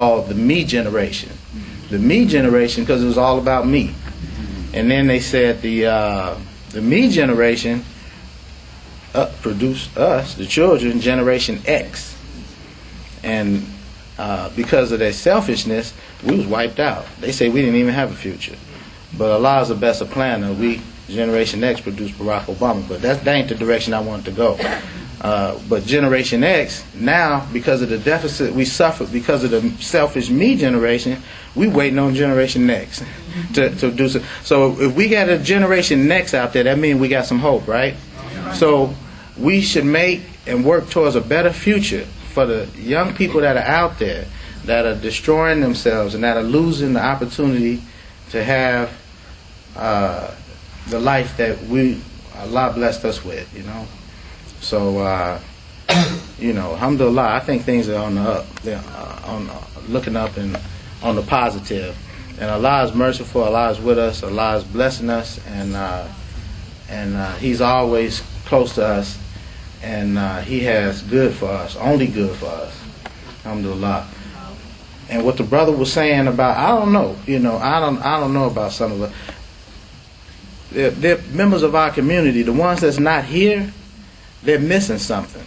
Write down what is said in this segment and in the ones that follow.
called the me generation. The me generation because it was all about me. And then they said the me generation produced us, the children, Generation X. And because of their selfishness, we was wiped out. They say we didn't even have a future. But Allah's the best planner. We, Generation X, produced Barack Obama. But that ain't the direction I wanted to go. But Generation X, now, because of the deficit we suffered because of the selfish me generation, we waiting on Generation X to do so. So if we got a Generation X out there, that means we got some hope, right? So we should make and work towards a better future for the young people that are out there that are destroying themselves and that are losing the opportunity to have the life that Allah blessed us with, you know. So, you know, alhamdulillah, I think things are on the up. They're looking up and on the positive. And Allah is merciful. Allah is with us. Allah is blessing us, and He's always close to us. And He has good for us, only good for us. Alhamdulillah. And what the brother was saying about, I don't know, you know, I don't know about some of it. They're members of our community. The ones that's not here, they're missing something.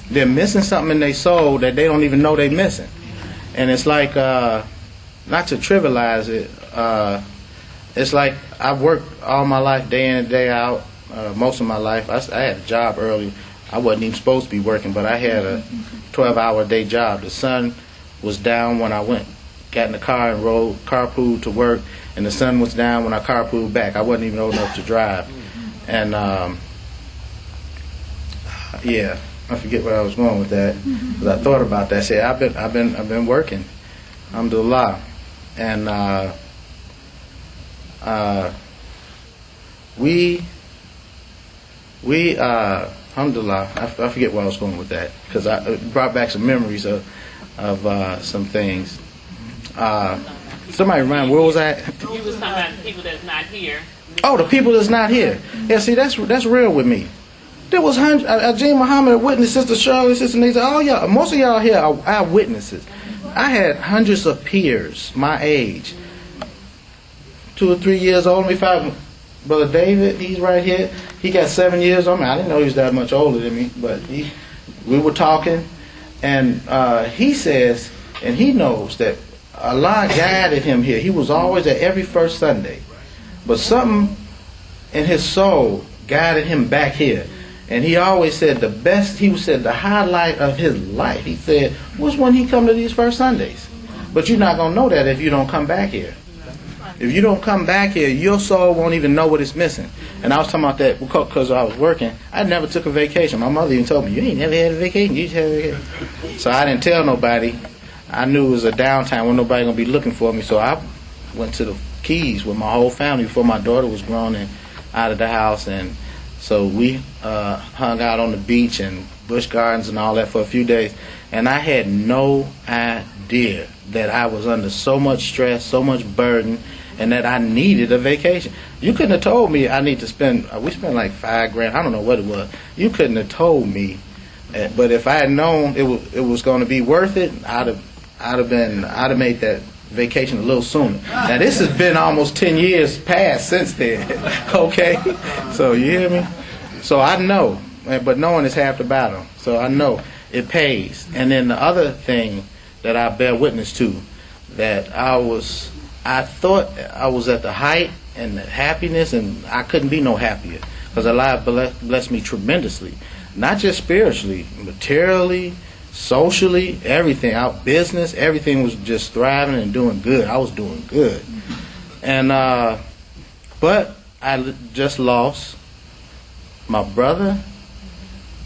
They're missing something in their soul that they don't even know they're missing. And it's like, not to trivialize it, it's like I've worked all my life, day in and day out, most of my life. I had a job early. I wasn't even supposed to be working, but I had a 12-hour day job. The sun was down when I got in the car and rode carpool to work, and the sun was down when I carpooled back. I wasn't even old enough to drive. And yeah, I forget where I was going with that. Because I thought about that. Say, I've been working, alhamdulillah, and we alhamdulillah. I forget where I was going with that because it brought back some memories of some things. Somebody remind, where was I? You was talking about the people that's not here. Oh, the people that's not here. Yeah, see, that's real with me. There was Deen Mohammed, witness, Sister Shirley, Sister Nisa, all y'all, most of y'all here are eyewitnesses. I had hundreds of peers my age, 2 or 3 years older than me. Brother David, he's right here. He got 7 years on me. I didn't know he was that much older than me, but we were talking, and he says, and he knows that Allah guided him here. He was always at every first Sunday, but something in his soul guided him back here. And he always said the highlight of his life, he said, was when he come to these first Sundays. But you're not going to know that if you don't come back here. If you don't come back here, your soul won't even know what it's missing. And I was talking about that because I was working. I never took a vacation. My mother even told me, you ain't never had a vacation. You just had a vacation. So I didn't tell nobody. I knew it was a downtime when nobody going to be looking for me. So I went to the Keys with my whole family before my daughter was grown and out of the house. And so we hung out on the beach and Busch Gardens and all that for a few days. And I had no idea that I was under so much stress, so much burden, and that I needed a vacation. You couldn't have told me I need to spend, we spent like $5,000, I don't know what it was. You couldn't have told me, but if I had known it was going to be worth it, I'd have made that vacation a little sooner. Now this has been almost 10 years past since then, okay? So you hear me? So I know, but knowing is half the battle. So I know it pays. And then the other thing that I bear witness to, that I thought I was at the height and the happiness, and I couldn't be no happier because Allah blessed me tremendously, not just spiritually, materially, socially, everything. Our business, everything was just thriving and doing good. I was doing good, and but I just lost my brother.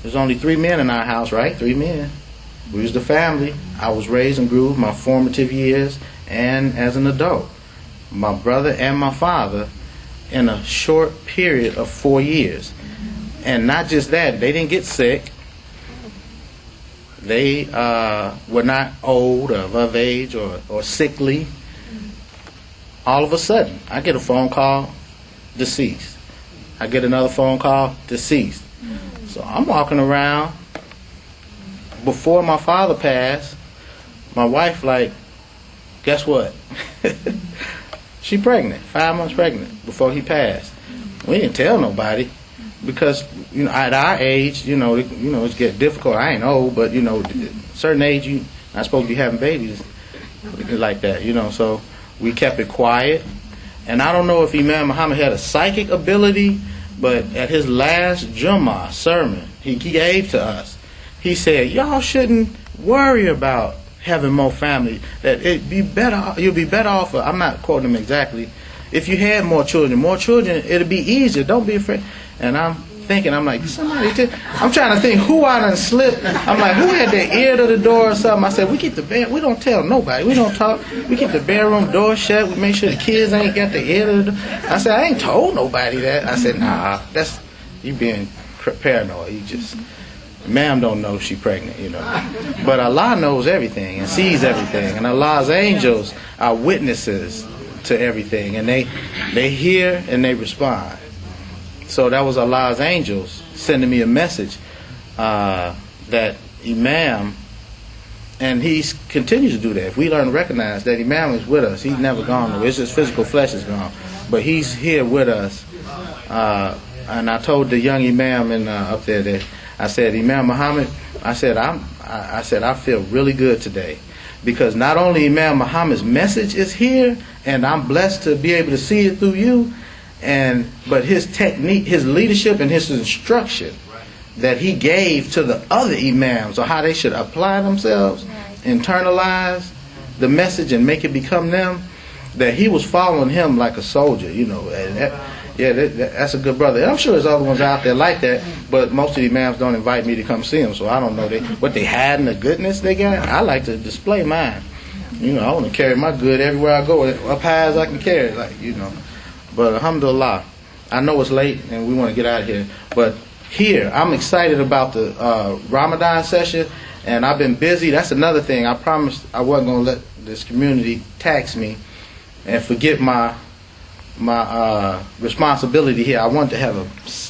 There's only 3 men in our house, right? 3 men. We was the family. I was raised and grew my formative years and as an adult. My brother and my father in a short period of 4 years. And not just that, they didn't get sick. They were not old or of age or sickly. All of a sudden, I get a phone call, deceased. I get another phone call, deceased. So I'm walking around. Before my father passed, My wife, like, guess what? She pregnant, 5 months pregnant before he passed. We didn't tell nobody because, you know, at our age, it's get difficult. I ain't old, but certain age you not supposed to be having babies like that, So we kept it quiet. And I don't know if Imam Muhammad had a psychic ability, but at his last Jummah sermon he gave to us, he said, y'all shouldn't worry about having more family. That you'll be better off. I'm not quoting him exactly. If you had more children, it'll be easier. Don't be afraid. And I'm thinking, I'm like, I'm trying to think who I done slipped. I'm like, who had their ear to the door or something? I said, we don't tell nobody. We don't talk. We keep the bedroom door shut. We make sure the kids ain't got their ear to the door. I said, I ain't told nobody that. I said, nah, that's you being paranoid. You just, ma'am don't know she pregnant, But Allah knows everything and sees everything. And Allah's angels are witnesses to everything. And they hear and they respond. So that was Allah's angels sending me a message that Imam, and he continues to do that. If we learn to recognize that Imam is with us, he's never gone nowhere. It's just physical flesh is gone, but he's here with us. And I told the young Imam up there that I said, Imam Muhammad, I said I feel really good today because not only Imam Muhammad's message is here, and I'm blessed to be able to see it through you. But his technique, his leadership, and his instruction that he gave to the other imams on how they should apply themselves, internalize the message and make it become them, that he was following him like a soldier, And that's a good brother. And I'm sure there's other ones out there like that, but most of the imams don't invite me to come see them, so I don't know what they had in the goodness they got. I like to display mine. I want to carry my good everywhere I go, up high as I can carry it, But alhamdulillah, I know it's late and we want to get out of here. But here, I'm excited about the Ramadan session, and I've been busy. That's another thing. I promised I wasn't going to let this community tax me and forget my responsibility here. I wanted to have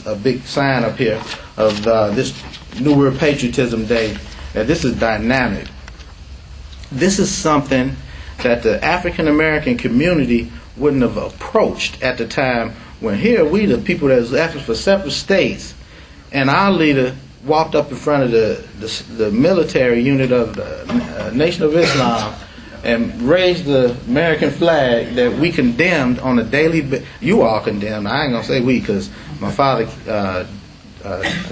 a big sign up here of this New World Patriotism Day. That this is dynamic. This is something that the African American community wouldn't have approached at the time when here we the people that was asking for separate states, and our leader walked up in front of the military unit of the Nation of Islam and raised the American flag that we condemned on a daily basis. You all condemned. I ain't gonna say we because my father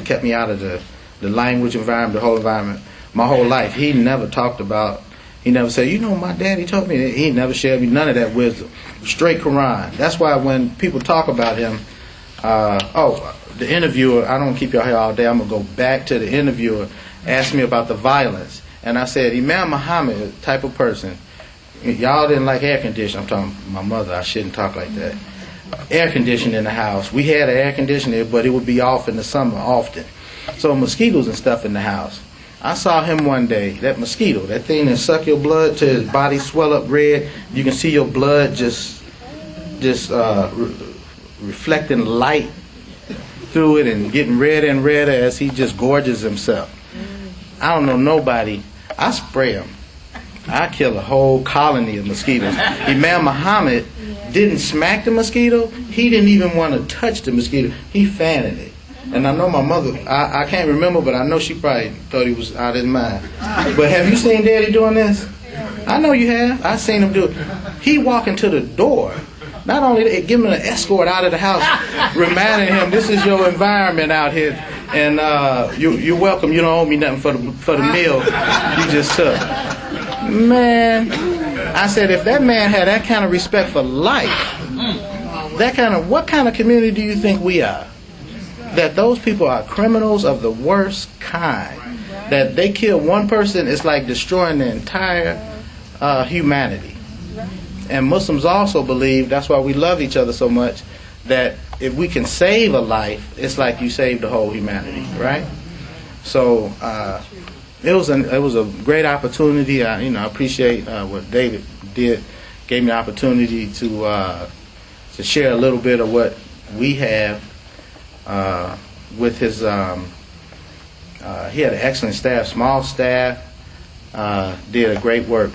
kept me out of the language environment, the whole environment, my whole life. He never talked about. He never said, my daddy told me that. He never shared me none of that wisdom. Straight Quran. That's why when people talk about him, the interviewer, I don't keep y'all here all day, I'm going to go back to the interviewer, asked me about the violence. And I said, Imam Muhammad, the type of person, y'all didn't like air conditioning. I'm talking my mother, I shouldn't talk like that. Air conditioning in the house. We had an air conditioner, but it would be off in the summer often. So mosquitoes and stuff in the house. I saw him one day, that mosquito, that thing that suck your blood till his body swell up red. You can see your blood just reflecting light through it and getting redder and redder as he just gorges himself. I don't know nobody. I spray him. I kill a whole colony of mosquitoes. Imam Muhammad didn't smack the mosquito. He didn't even want to touch the mosquito. He fanned it. And I know my mother, I can't remember, but I know she probably thought he was out of his mind. But have you seen Daddy doing this? I know you have. I've seen him do it. He walking to the door. Not only that, give him an escort out of the house, reminding him this is your environment out here, and you're welcome. You don't owe me nothing for the meal you just took. Man, I said if that man had that kind of respect for life, what kind of community do you think we are? That those people are criminals of the worst kind. That they kill one person, it's like destroying the entire humanity. And Muslims also believe, that's why we love each other so much, that if we can save a life, it's like you saved the whole humanity, right? So it was a great opportunity. I appreciate what David did, gave me the opportunity to share a little bit of what we have. With his, he had an excellent staff, small staff, did a great work.